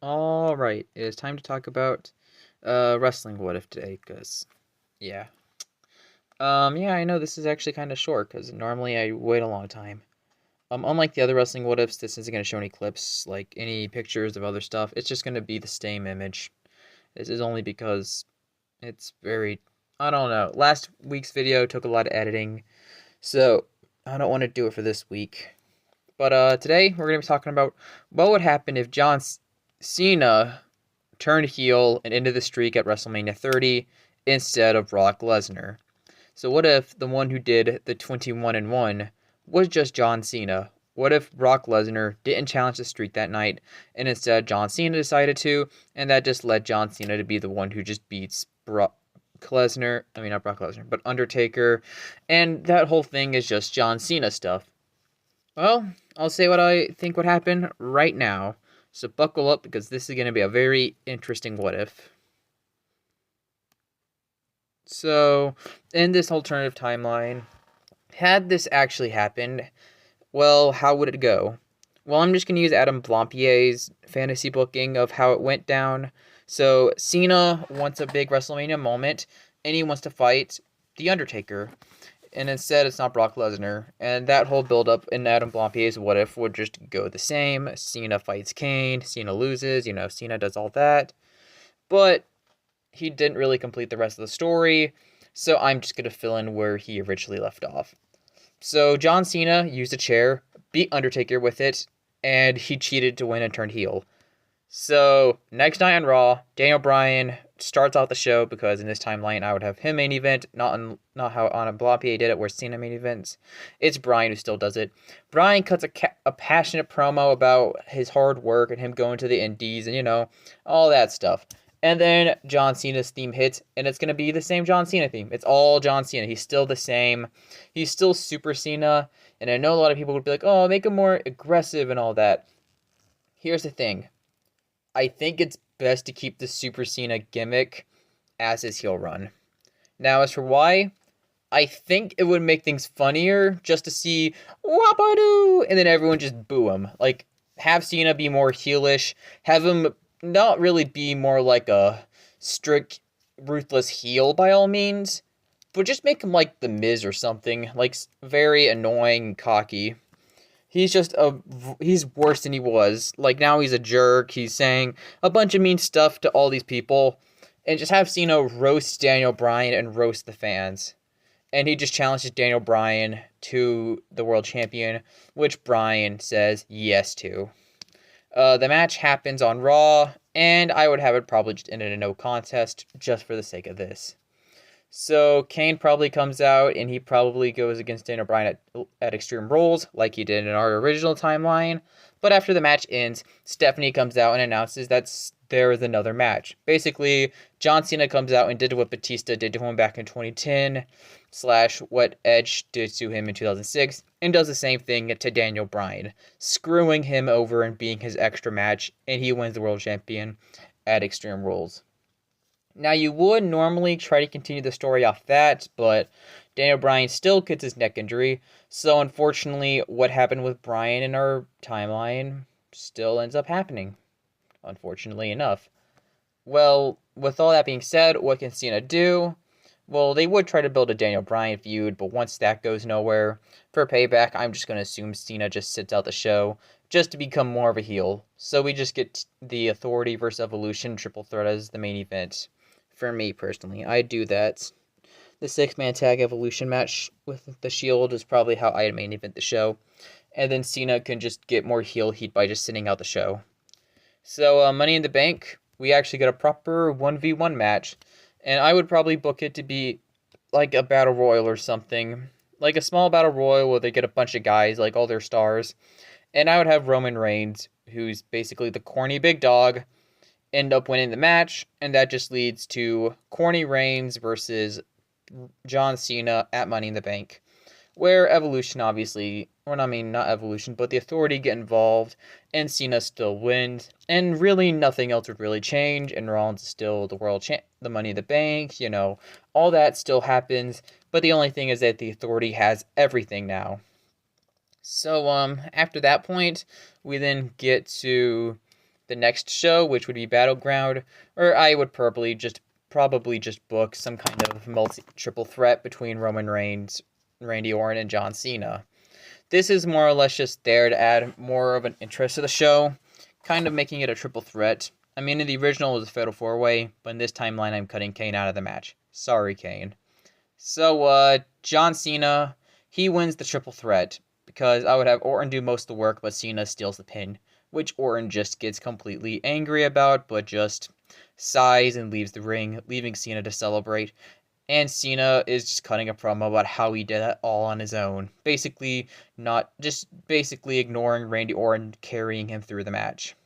Alright, it is time to talk about wrestling what if today, because yeah. Yeah, I know this is actually kind of short because normally I wait a long time. Unlike the other wrestling what ifs, this isn't going to show any clips, like any pictures of other stuff. It's just going to be the same image. This is only because it's very, I don't know. Last week's video took a lot of editing, so I don't want to do it for this week. But today we're going to be talking about what would happen if Cena turned heel and ended the streak at WrestleMania 30 instead of Brock Lesnar. So what if the one who did the 21-1 was just John Cena? What if Brock Lesnar didn't challenge the streak that night and instead John Cena decided to, and that just led John Cena to be the one who just beats Brock Lesnar, I mean not Brock Lesnar, but Undertaker, and that whole thing is just John Cena stuff. Well, I'll say what I think would happen right now. So buckle up because this is going to be a very interesting what if. So, in this alternative timeline, had this actually happened, well, how would it go? Well, I'm just going to use Adam Blampier's fantasy booking of how it went down. So, Cena wants a big WrestleMania moment, and he wants to fight The Undertaker. And instead, it's not Brock Lesnar. And that whole build-up in Adam Blampier's what if would just go the same. Cena fights Kane, Cena loses, Cena does all that. But he didn't really complete the rest of the story, so I'm just going to fill in where he originally left off. So John Cena used a chair, beat Undertaker with it, and he cheated to win and turned heel. So next night on Raw, Daniel Bryan starts out the show because in this timeline I would have him main event, not how Anna Blampier did it, where Cena main events. It's Bryan who still does it. Bryan cuts a passionate promo about his hard work and him going to the Indies and all that stuff. And then John Cena's theme hits, and it's going to be the same John Cena theme. It's all John Cena. He's still the same. He's still Super Cena. And I know a lot of people would be like, oh, make him more aggressive and all that. Here's the thing. I think it's best to keep the Super Cena gimmick as his heel run. Now, as for why, I think it would make things funnier just to see Wapadoo, and then everyone just boo him. Like, have Cena be more heelish. Have him not really be more like a strict, ruthless heel by all means, but just make him like The Miz or something, like very annoying and cocky. He's worse than he was. Like now he's a jerk. He's saying a bunch of mean stuff to all these people, and just have Cena roast Daniel Bryan and roast the fans. And he just challenges Daniel Bryan to the world champion, which Bryan says yes to. The match happens on Raw, and I would have it probably just end in a no contest, just for the sake of this. So Kane probably comes out, and he probably goes against Daniel Bryan at Extreme Rules, like he did in our original timeline. But after the match ends, Stephanie comes out and announces that there is another match. Basically, John Cena comes out and did what Batista did to him back in 2010, / what Edge did to him in 2006, and does the same thing to Daniel Bryan, screwing him over and being his extra match, and he wins the world champion at Extreme Rules. Now, you would normally try to continue the story off that, but Daniel Bryan still gets his neck injury, so unfortunately, what happened with Bryan in our timeline still ends up happening, unfortunately enough. Well, with all that being said, what can Cena do? Well, they would try to build a Daniel Bryan feud, but once that goes nowhere, for payback, I'm just going to assume Cena just sits out the show just to become more of a heel. So we just get the Authority versus Evolution triple threat as the main event. For me, personally, I do that. The six-man tag Evolution match with the Shield is probably how I main event the show. And then Cena can just get more heel heat by just sitting out the show. So, Money in the Bank, we actually get a proper 1v1 match. And I would probably book it to be like a battle royal or something. Like a small battle royal where they get a bunch of guys, like all their stars. And I would have Roman Reigns, who's basically the corny big dog, end up winning the match. And that just leads to corny Reigns versus John Cena at Money in the Bank. Where Evolution obviously, or I mean not Evolution, but the Authority get involved, and Cena still wins, and really nothing else would really change, and Rollins is still the world champ, the Money in the Bank, all that still happens, but the only thing is that the Authority has everything now. So, after that point, we then get to the next show, which would be Battleground, or I would probably just book some kind of triple threat between Roman Reigns, Randy Orton, and John Cena. This is more or less just there to add more of an interest to the show, kind of making it a triple threat. I mean, in the original it was a fatal four-way, but in this timeline I'm cutting Kane out of the match. Sorry, Kane. So, John Cena, he wins the triple threat, because I would have Orton do most of the work, but Cena steals the pin, which Orton just gets completely angry about, but just sighs and leaves the ring, leaving Cena to celebrate. And Cena is just cutting a promo about how he did that all on his own. Basically ignoring Randy Orton carrying him through the match.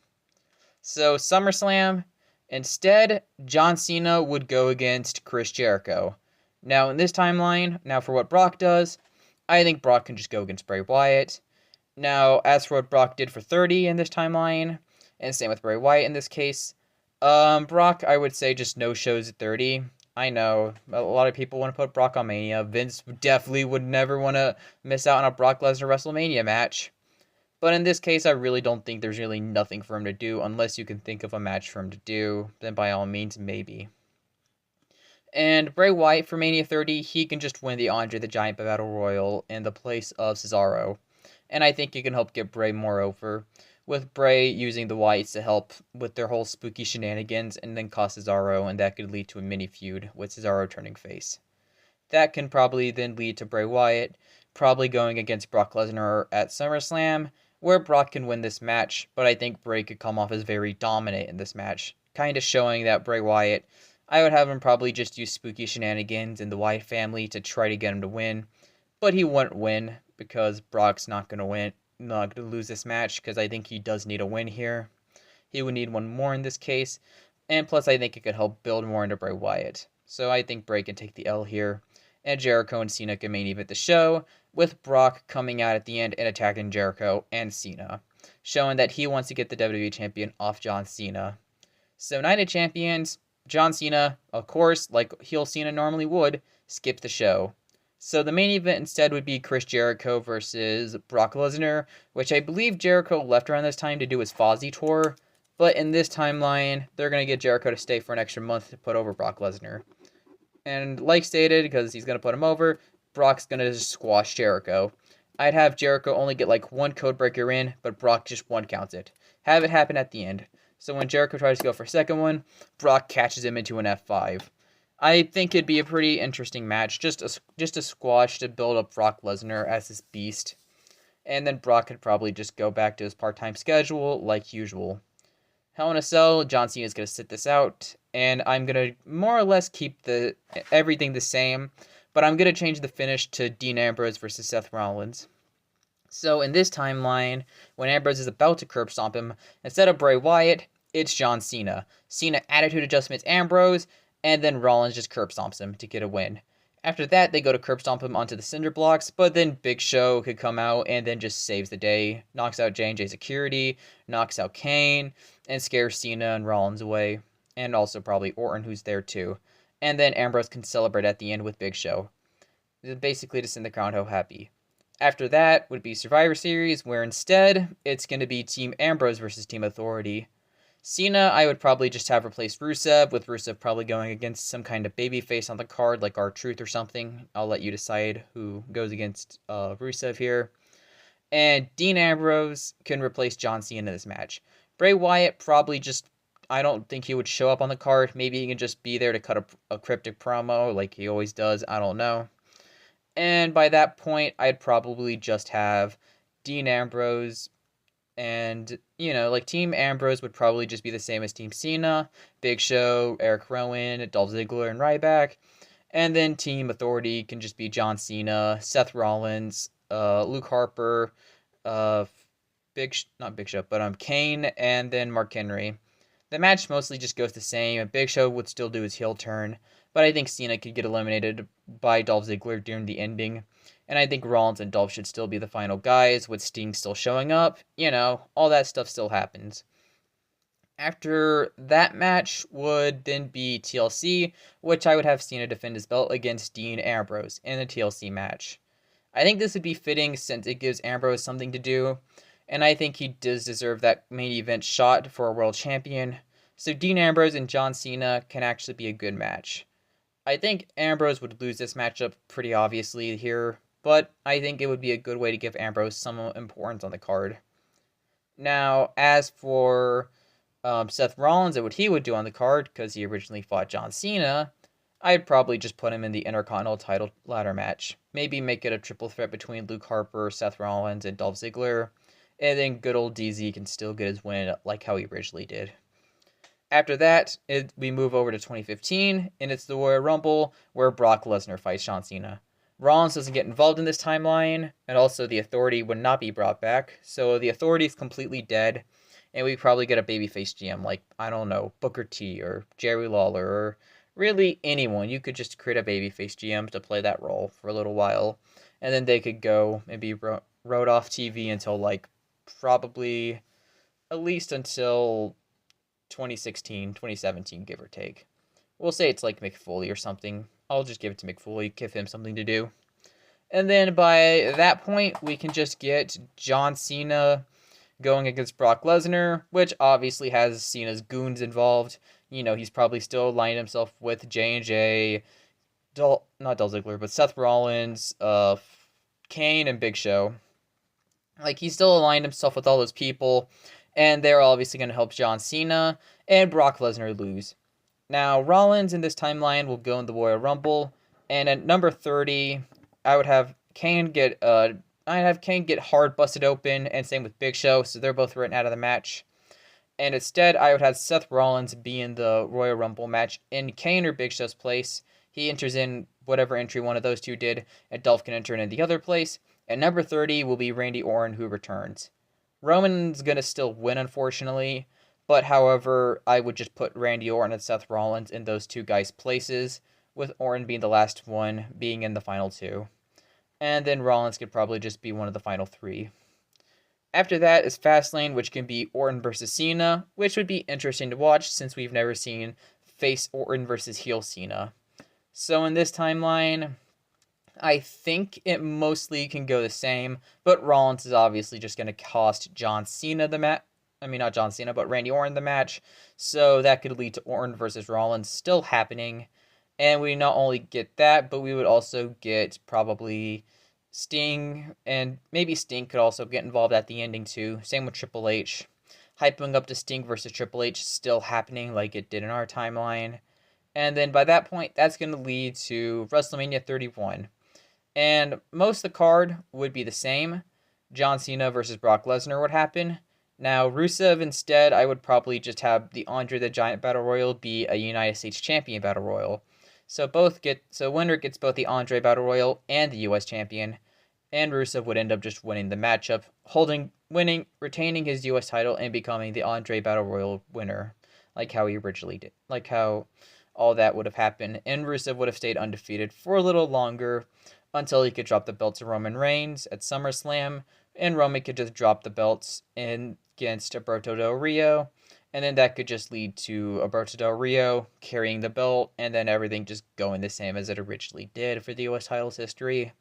So SummerSlam, instead, John Cena would go against Chris Jericho. Now in this timeline, now for what Brock does, I think Brock can just go against Bray Wyatt. Now, as for what Brock did for 30 in this timeline, and same with Bray Wyatt in this case, Brock, I would say just no shows at 30. I know a lot of people want to put Brock on Mania. Vince definitely would never want to miss out on a Brock Lesnar WrestleMania match. But in this case, I really don't think there's really nothing for him to do unless you can think of a match for him to do. Then by all means, maybe. And Bray Wyatt for Mania 30, he can just win the Andre the Giant Battle Royal in the place of Cesaro. And I think it can help get Bray more over, with Bray using the Wyatts to help with their whole spooky shenanigans and then cost Cesaro, and that could lead to a mini feud with Cesaro turning face. That can probably then lead to Bray Wyatt probably going against Brock Lesnar at SummerSlam, where Brock can win this match, but I think Bray could come off as very dominant in this match, kind of showing that Bray Wyatt, I would have him probably just use spooky shenanigans in the Wyatt family to try to get him to win, but he wouldn't win because Brock's not going to lose this match, because I think he does need a win here. He would need one more in this case, and plus I think it could help build more into Bray Wyatt. So I think Bray can take the L here, and Jericho and Cena can main event the show, with Brock coming out at the end and attacking Jericho and Cena, showing that he wants to get the WWE Champion off John Cena. So Night of Champions, John Cena, of course, like heel Cena normally would, skip the show. So the main event instead would be Chris Jericho versus Brock Lesnar, which I believe Jericho left around this time to do his Fozzy tour, but in this timeline, they're going to get Jericho to stay for an extra month to put over Brock Lesnar. And like stated, because he's going to put him over, Brock's going to just squash Jericho. I'd have Jericho only get like one code breaker in, but Brock just one counts it. Have it happen at the end. So when Jericho tries to go for a second one, Brock catches him into an F5. I think it'd be a pretty interesting match, just a squash to build up Brock Lesnar as this beast. And then Brock could probably just go back to his part-time schedule like usual. Hell in a Cell, John Cena is going to sit this out, and I'm going to more or less keep everything the same, but I'm going to change the finish to Dean Ambrose versus Seth Rollins. So in this timeline, when Ambrose is about to curb stomp him, instead of Bray Wyatt, it's John Cena. Cena attitude adjustments Ambrose, and then Rollins just curb stomps him to get a win. After that, they go to curb stomp him onto the cinder blocks, but then Big Show could come out and then just saves the day, knocks out J&J Security, knocks out Kane, and scares Cena and Rollins away, and also probably Orton, who's there too. And then Ambrose can celebrate at the end with Big Show, basically to send the crowd home happy. After that would be Survivor Series, where instead, it's going to be Team Ambrose versus Team Authority. Cena, I would probably just have replaced Rusev, with Rusev probably going against some kind of babyface on the card, like R-Truth or something. I'll let you decide who goes against Rusev here. And Dean Ambrose can replace John Cena in this match. Bray Wyatt probably just, I don't think he would show up on the card. Maybe he can just be there to cut a cryptic promo like he always does. I don't know. And by that point, I'd probably just have Dean Ambrose and, like Team Ambrose would probably just be the same as Team Cena, Big Show, Eric Rowan, Dolph Ziggler, and Ryback. And then Team Authority can just be John Cena, Seth Rollins, Luke Harper, Kane, and then Mark Henry. The match mostly just goes the same, and Big Show would still do his heel turn, but I think Cena could get eliminated by Dolph Ziggler during the ending, and I think Rollins and Dolph should still be the final guys, with Sting still showing up. All that stuff still happens. After that match would then be TLC, which I would have Cena defend his belt against Dean Ambrose in a TLC match. I think this would be fitting since it gives Ambrose something to do, and I think he does deserve that main event shot for a world champion. So Dean Ambrose and John Cena can actually be a good match. I think Ambrose would lose this matchup pretty obviously here, but I think it would be a good way to give Ambrose some importance on the card. Now, as for Seth Rollins and what he would do on the card, because he originally fought John Cena, I'd probably just put him in the Intercontinental title ladder match. Maybe make it a triple threat between Luke Harper, Seth Rollins, and Dolph Ziggler, and then good old DZ can still get his win like how he originally did. After that, we move over to 2015, and it's the Royal Rumble where Brock Lesnar fights John Cena. Rollins doesn't get involved in this timeline, and also the Authority would not be brought back, so the Authority is completely dead, and we probably get a babyface GM like, I don't know, Booker T or Jerry Lawler or really anyone. You could just create a babyface GM to play that role for a little while, and then they could go and be wrote off TV until like probably at least until 2016, 2017, give or take. We'll say it's like Mick Foley or something. I'll just give it to Mick Foley, give him something to do. And then by that point, we can just get John Cena going against Brock Lesnar, which obviously has Cena's goons involved. You know, he's probably still aligned himself with J&J, not Dolph Ziggler, but Seth Rollins, Kane, and Big Show. Like, he still aligned himself with all those people, and they're obviously going to help John Cena and Brock Lesnar lose. Now, Rollins in this timeline will go in the Royal Rumble, and at number 30, I would have Kane get hard busted open, and same with Big Show, so they're both written out of the match. And instead, I would have Seth Rollins be in the Royal Rumble match in Kane or Big Show's place. He enters in whatever entry one of those two did, and Dolph can enter in the other place. At number 30 will be Randy Orton, who returns. Roman's going to still win, unfortunately, but however, I would just put Randy Orton and Seth Rollins in those two guys' places, with Orton being the last one, being in the final two. And then Rollins could probably just be one of the final three. After that is Fastlane, which can be Orton versus Cena, which would be interesting to watch since we've never seen face Orton versus heel Cena. So in this timeline, I think it mostly can go the same, but Rollins is obviously just going to cost John Cena the match. I mean, not John Cena, but Randy Orton the match. So that could lead to Orton versus Rollins still happening. And we not only get that, but we would also get probably Sting, and maybe Sting could also get involved at the ending too. Same with Triple H. Hyping up to Sting versus Triple H still happening like it did in our timeline. And then by that point, that's going to lead to WrestleMania 31. And most of the card would be the same. John Cena versus Brock Lesnar would happen. Now, Rusev instead, I would probably just have the Andre the Giant Battle Royal be a United States Champion Battle Royal. So winner gets both the Andre Battle Royal and the US Champion. And Rusev would end up just winning the matchup, retaining his US title and becoming the Andre Battle Royal winner, like how he originally did. Like how all that would have happened. And Rusev would have stayed undefeated for a little longer until he could drop the belt to Roman Reigns at SummerSlam, and Roman could just drop the belts against Alberto Del Rio, and then that could just lead to Alberto Del Rio carrying the belt, and then everything just going the same as it originally did for the US title's history.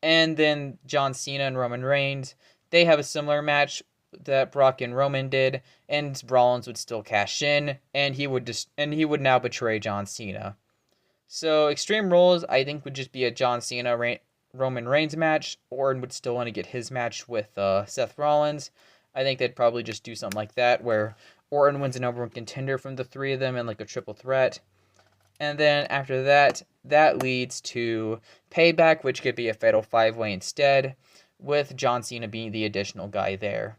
And then John Cena and Roman Reigns, they have a similar match that Brock and Roman did, and Rollins would still cash in, and he would now betray John Cena. So Extreme Rules, I think, would just be a John Cena Roman Reigns match. Orton would still want to get his match with Seth Rollins. I think they'd probably just do something like that, where Orton wins a number one contender from the three of them in like a triple threat. And then after that, that leads to Payback, which could be a fatal five-way instead, with John Cena being the additional guy there.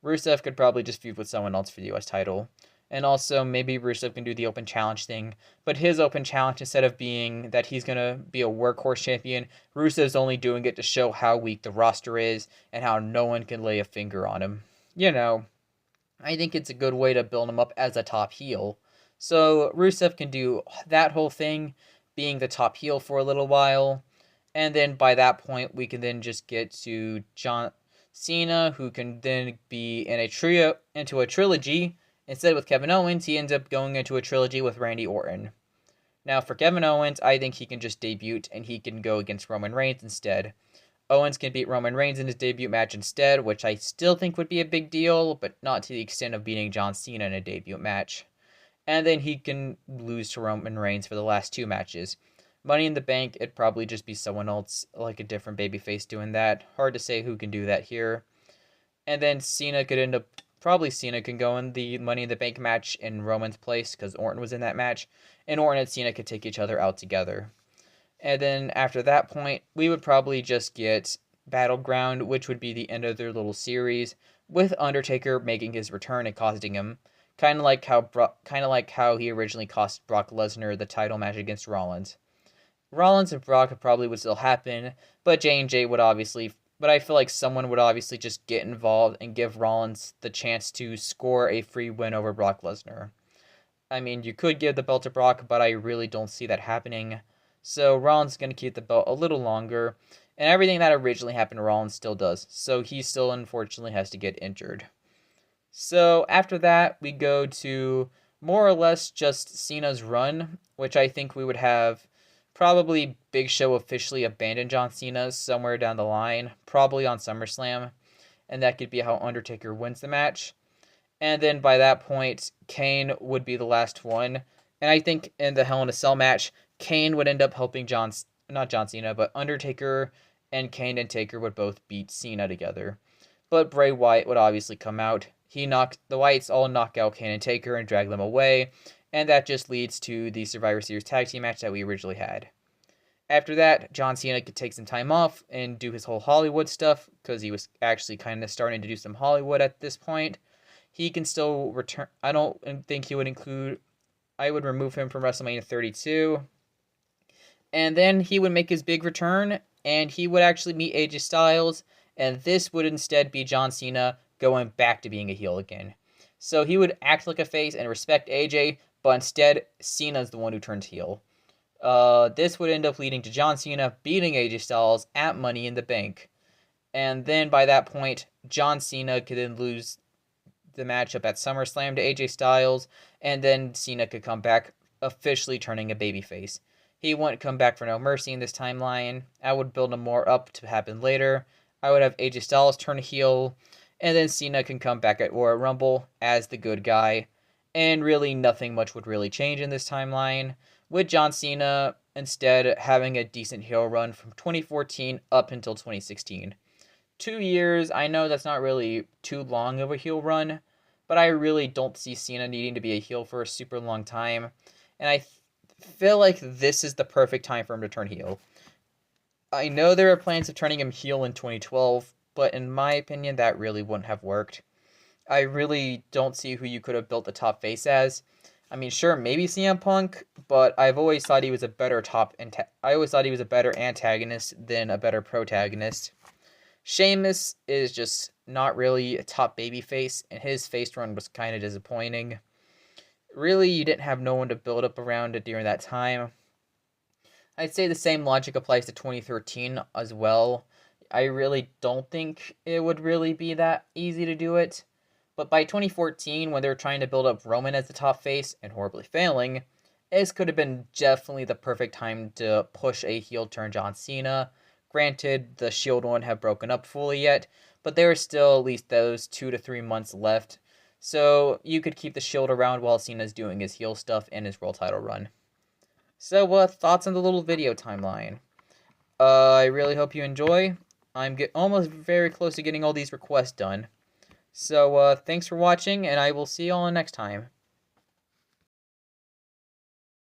Rusev could probably just feud with someone else for the US title. And also, maybe Rusev can do the open challenge thing. But his open challenge, instead of being that he's going to be a workhorse champion, Rusev's only doing it to show how weak the roster is and how no one can lay a finger on him. You know, I think it's a good way to build him up as a top heel. So Rusev can do that whole thing, being the top heel for a little while. And then by that point, we can then just get to John Cena, who can then be into a trilogy. Instead, with Kevin Owens, he ends up going into a trilogy with Randy Orton. Now, for Kevin Owens, I think he can just debut and he can go against Roman Reigns instead. Owens can beat Roman Reigns in his debut match instead, which I still think would be a big deal, but not to the extent of beating John Cena in a debut match. And then he can lose to Roman Reigns for the last two matches. Money in the Bank, it'd probably just be someone else, like a different babyface doing that. Hard to say who can do that here. And then Cena could end up, probably Cena can go in the Money in the Bank match in Roman's place, because Orton was in that match. And Orton and Cena could take each other out together. And then after that point, we would probably just get Battleground, which would be the end of their little series, with Undertaker making his return and costing him, kind of like how he originally cost Brock Lesnar the title match against Rollins. Rollins and Brock probably would still happen, but J&J would obviously. But I feel like someone would obviously just get involved and give Rollins the chance to score a free win over Brock Lesnar. I mean, you could give the belt to Brock, but I really don't see that happening. So Rollins is going to keep the belt a little longer, and everything that originally happened to Rollins still does. So he still unfortunately has to get injured. So after that, we go to more or less just Cena's run, which I think we would have probably Big Show officially abandon John Cena somewhere down the line, probably on SummerSlam, and that could be how Undertaker wins the match. And then by that point, Kane would be the last one. And I think in the Hell in a Cell match, Kane would end up helping not John Cena, but Undertaker and Kane and Taker would both beat Cena together. But Bray Wyatt would obviously come out. The Wyatts all knock out Kane and Taker and drag them away, and that just leads to the Survivor Series tag team match that we originally had. After that, John Cena could take some time off and do his whole Hollywood stuff, because he was actually kind of starting to do some Hollywood at this point. He can still return. I don't think he would include. I would remove him from WrestleMania 32. And then he would make his big return, and he would actually meet AJ Styles, and this would instead be John Cena going back to being a heel again. So he would act like a face and respect AJ, but instead, Cena's the one who turns heel. This would end up leading to John Cena beating AJ Styles at Money in the Bank. And then by that point, John Cena could then lose the matchup at SummerSlam to AJ Styles, and then Cena could come back, officially turning a babyface. He wouldn't come back for No Mercy in this timeline. I would build him more up to happen later. I would have AJ Styles turn heel, and then Cena can come back at Royal Rumble as the good guy. And really, nothing much would really change in this timeline, with John Cena instead having a decent heel run from 2014 up until 2016. 2 years, I know that's not really too long of a heel run, but I really don't see Cena needing to be a heel for a super long time, and I feel like this is the perfect time for him to turn heel. I know there are plans of turning him heel in 2012, but in my opinion, that really wouldn't have worked. I really don't see who you could have built the top face as. I mean, sure, maybe CM Punk, but I've always thought he was a better antagonist than a better protagonist. Sheamus is just not really a top babyface, and his face run was kind of disappointing. Really, you didn't have no one to build up around it during that time. I'd say the same logic applies to 2013 as well. I really don't think it would really be that easy to do it. But by 2014, when they were trying to build up Roman as the top face and horribly failing, this could have been definitely the perfect time to push a heel turn John Cena. Granted, the Shield wouldn't have broken up fully yet, but there are still at least those 2 to 3 months left. So you could keep the Shield around while Cena's doing his heel stuff and his world title run. So, thoughts on the little video timeline? I really hope you enjoy. I'm almost very close to getting all these requests done. So, thanks for watching, and I will see you all next time.